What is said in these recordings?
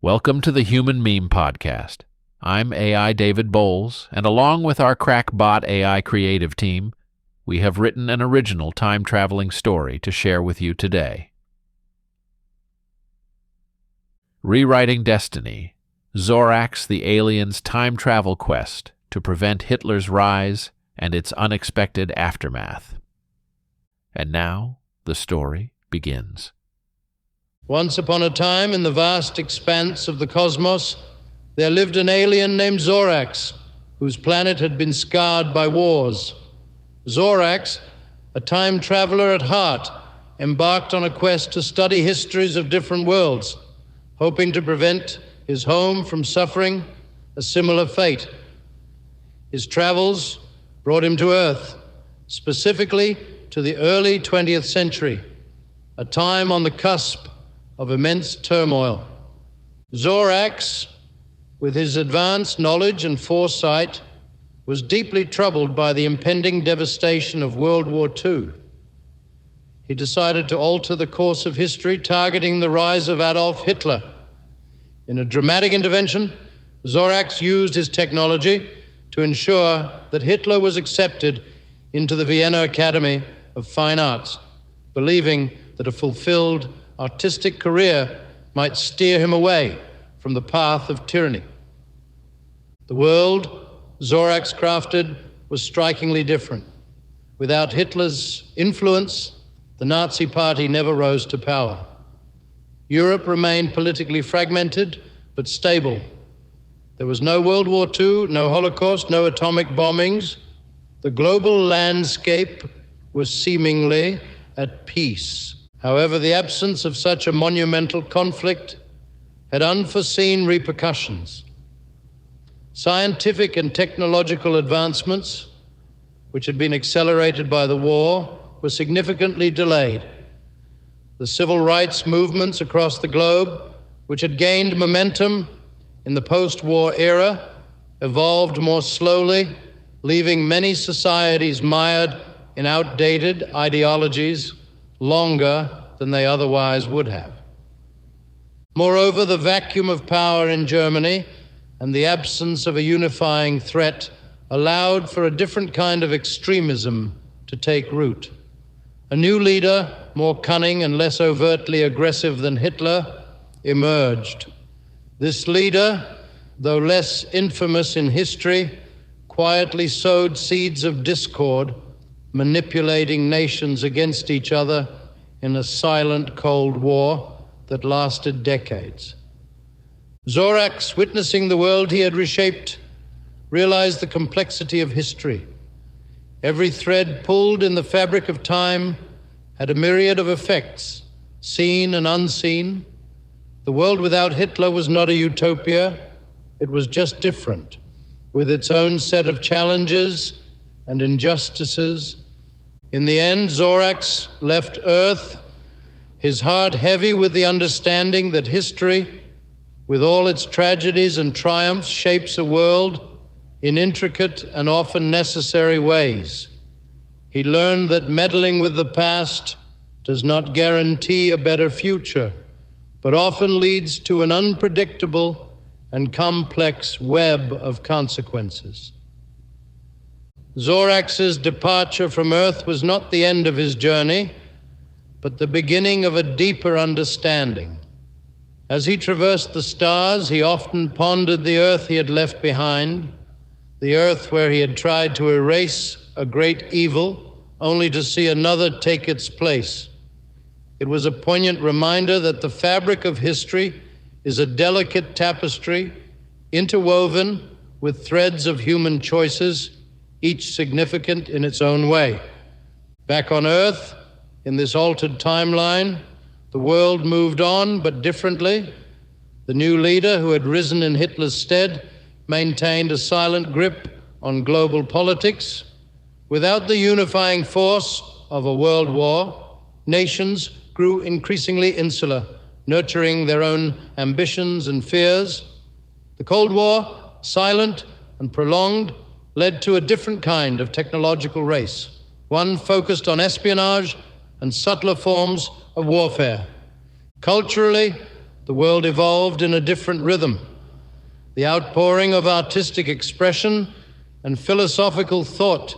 Welcome to the Human Meme Podcast. I'm AI David Bowles, and along with our crackbot AI creative team, we have written an original time-traveling story to share with you today. Rewriting Destiny, Zorax the alien's time travel quest to prevent Hitler's rise and its unexpected aftermath. And now, the story begins. Once upon a time, in the vast expanse of the cosmos, there lived an alien named Zorax, whose planet had been scarred by wars. Zorax, a time traveler at heart, embarked on a quest to study histories of different worlds, hoping to prevent his home from suffering a similar fate. His travels brought him to Earth, specifically to the early 20th century, a time on the cusp of immense turmoil. Zorax, with his advanced knowledge and foresight, was deeply troubled by the impending devastation of World War II. He decided to alter the course of history, targeting the rise of Adolf Hitler. In a dramatic intervention, Zorax used his technology to ensure that Hitler was accepted into the Vienna Academy of Fine Arts, believing that a fulfilled artistic career might steer him away from the path of tyranny. The world Zorax crafted was strikingly different. Without Hitler's influence, the Nazi Party never rose to power. Europe remained politically fragmented but stable. There was no World War II, no Holocaust, no atomic bombings. The global landscape was seemingly at peace. However, the absence of such a monumental conflict had unforeseen repercussions. Scientific and technological advancements, which had been accelerated by the war, were significantly delayed. The civil rights movements across the globe, which had gained momentum in the post-war era, evolved more slowly, leaving many societies mired in outdated ideologies longer than they otherwise would have. Moreover, the vacuum of power in Germany and the absence of a unifying threat allowed for a different kind of extremism to take root. A new leader, more cunning and less overtly aggressive than Hitler, emerged. This leader, though less infamous in history, quietly sowed seeds of discord, manipulating nations against each other in a silent Cold War that lasted decades. Zorax, witnessing the world he had reshaped, realized the complexity of history. Every thread pulled in the fabric of time had a myriad of effects, seen and unseen. The world without Hitler was not a utopia. It was just different, with its own set of challenges and injustices. In the end, Zorax left Earth, his heart heavy with the understanding that history, with all its tragedies and triumphs, shapes a world in intricate and often necessary ways. He learned that meddling with the past does not guarantee a better future, but often leads to an unpredictable and complex web of consequences. Zorax's departure from Earth was not the end of his journey, but the beginning of a deeper understanding. As he traversed the stars, he often pondered the Earth he had left behind, the Earth where he had tried to erase a great evil, only to see another take its place. It was a poignant reminder that the fabric of history is a delicate tapestry, interwoven with threads of human choices, each significant in its own way. Back on Earth, in this altered timeline, the world moved on, but differently. The new leader, who had risen in Hitler's stead, maintained a silent grip on global politics. Without the unifying force of a world war, nations grew increasingly insular, nurturing their own ambitions and fears. The Cold War, silent and prolonged, led to a different kind of technological race, one focused on espionage and subtler forms of warfare. Culturally, the world evolved in a different rhythm. The outpouring of artistic expression and philosophical thought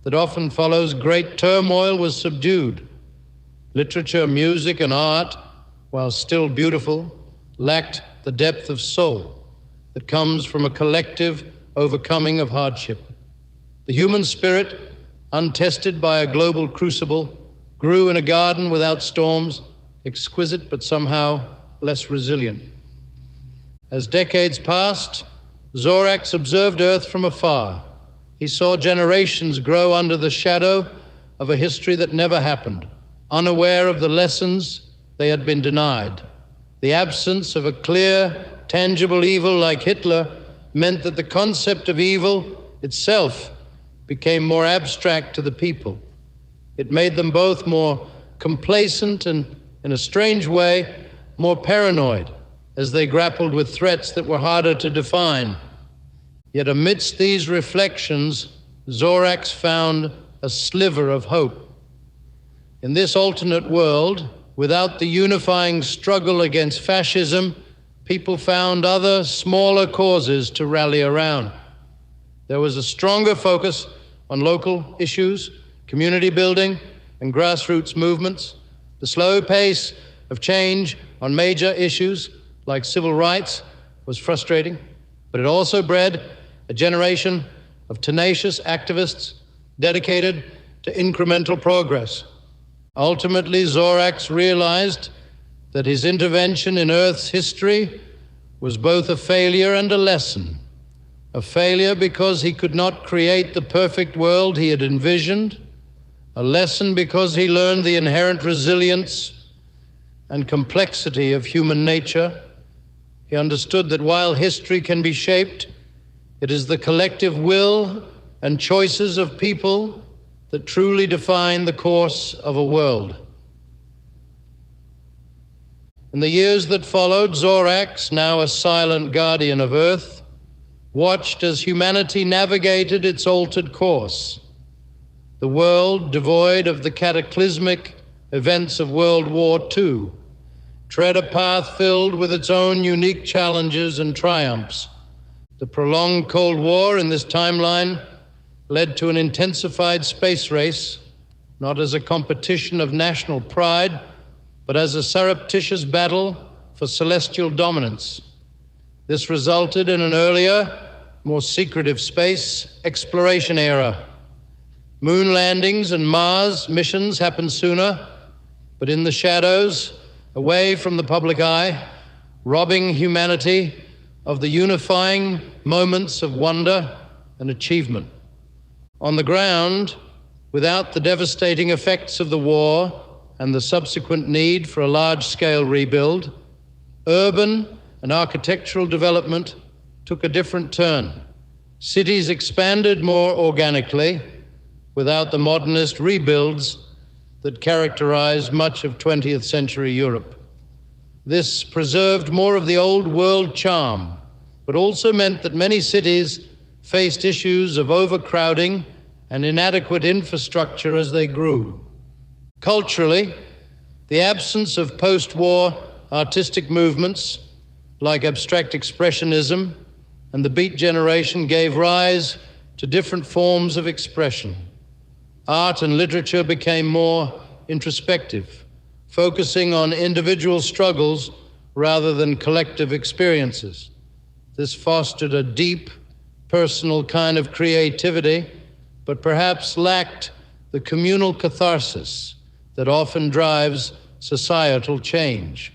that often follows great turmoil was subdued. Literature, music, and art, while still beautiful, lacked the depth of soul that comes from a collective overcoming of hardship. The human spirit, untested by a global crucible, grew in a garden without storms, exquisite but somehow less resilient. As decades passed, Zorax observed Earth from afar. He saw generations grow under the shadow of a history that never happened, unaware of the lessons they had been denied. The absence of a clear, tangible evil like Hitler meant that the concept of evil itself became more abstract to the people. It made them both more complacent and, in a strange way, more paranoid as they grappled with threats that were harder to define. Yet amidst these reflections, Zorax found a sliver of hope. In this alternate world, without the unifying struggle against fascism, people found other, smaller causes to rally around. There was a stronger focus on local issues, community building, and grassroots movements. The slow pace of change on major issues like civil rights was frustrating, but it also bred a generation of tenacious activists dedicated to incremental progress. Ultimately, Zorax realized that his intervention in Earth's history was both a failure and a lesson. A failure because he could not create the perfect world he had envisioned, a lesson because he learned the inherent resilience and complexity of human nature. He understood that while history can be shaped, it is the collective will and choices of people that truly define the course of a world. In the years that followed, Zorax, now a silent guardian of Earth, watched as humanity navigated its altered course. The world, devoid of the cataclysmic events of World War II, tread a path filled with its own unique challenges and triumphs. The prolonged Cold War in this timeline led to an intensified space race, not as a competition of national pride, but as a surreptitious battle for celestial dominance. This resulted in an earlier, more secretive space exploration era. Moon landings and Mars missions happened sooner, but in the shadows, away from the public eye, robbing humanity of the unifying moments of wonder and achievement. On the ground, without the devastating effects of the war and the subsequent need for a large-scale rebuild, urban and architectural development took a different turn. Cities expanded more organically without the modernist rebuilds that characterized much of 20th century Europe. This preserved more of the old world charm, but also meant that many cities faced issues of overcrowding and inadequate infrastructure as they grew. Culturally, the absence of post-war artistic movements like abstract expressionism and the Beat generation gave rise to different forms of expression. Art and literature became more introspective, focusing on individual struggles rather than collective experiences. This fostered a deep, personal kind of creativity, but perhaps lacked the communal catharsis that often drives societal change.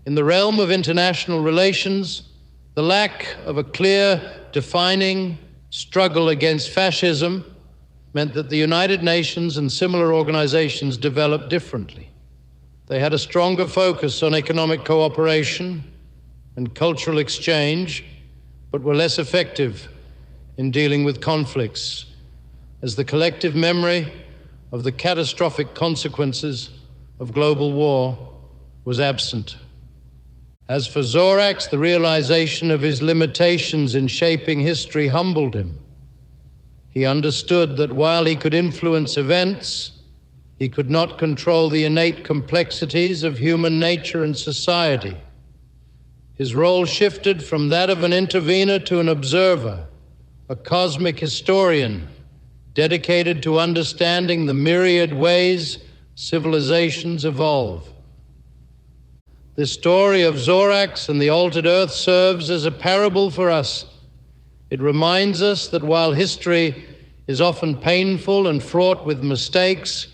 In the realm of international relations, the lack of a clear, defining struggle against fascism meant that the United Nations and similar organizations developed differently. They had a stronger focus on economic cooperation and cultural exchange, but were less effective in dealing with conflicts, as the collective memory of the catastrophic consequences of global war was absent. As for Zorax, the realization of his limitations in shaping history humbled him. He understood that while he could influence events, He could not control the innate complexities of human nature and society. His role shifted from that of an intervener to an observer, a cosmic historian dedicated to understanding the myriad ways civilizations evolve. The story of Zorax and the altered Earth serves as a parable for us. It reminds us that while history is often painful and fraught with mistakes,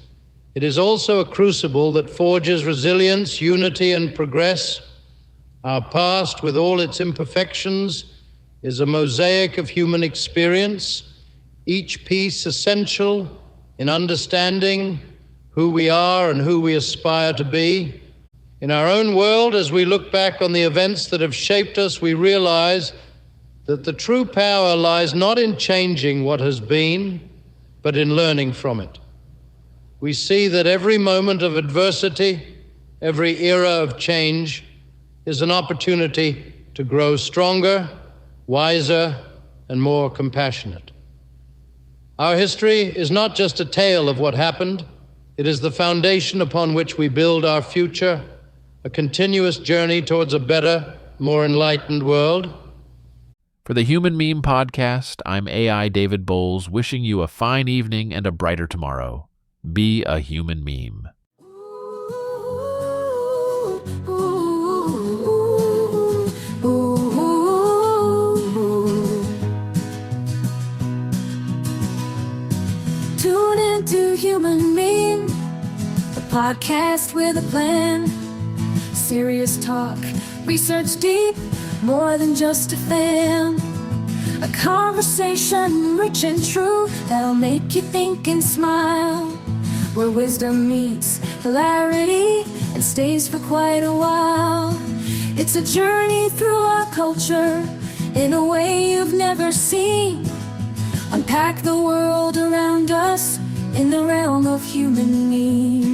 it is also a crucible that forges resilience, unity, and progress. Our past, with all its imperfections, is a mosaic of human experience, each piece essential in understanding who we are and who we aspire to be. In our own world, as we look back on the events that have shaped us, we realize that the true power lies not in changing what has been, but in learning from it. We see that every moment of adversity, every era of change, is an opportunity to grow stronger, wiser, and more compassionate. Our history is not just a tale of what happened, it is the foundation upon which we build our future, a continuous journey towards a better, more enlightened world. For the Human Meme Podcast, I'm AI David Bowles, wishing you a fine evening and a brighter tomorrow. Be a human meme. Tune into Human Meme, the podcast with a plan. Serious talk, research deep, more than just a fan. A conversation rich and true that'll make you think and smile. Where wisdom meets hilarity and stays for quite a while. It's a journey through our culture in a way you've never seen. Unpack the world around us in the realm of human memes.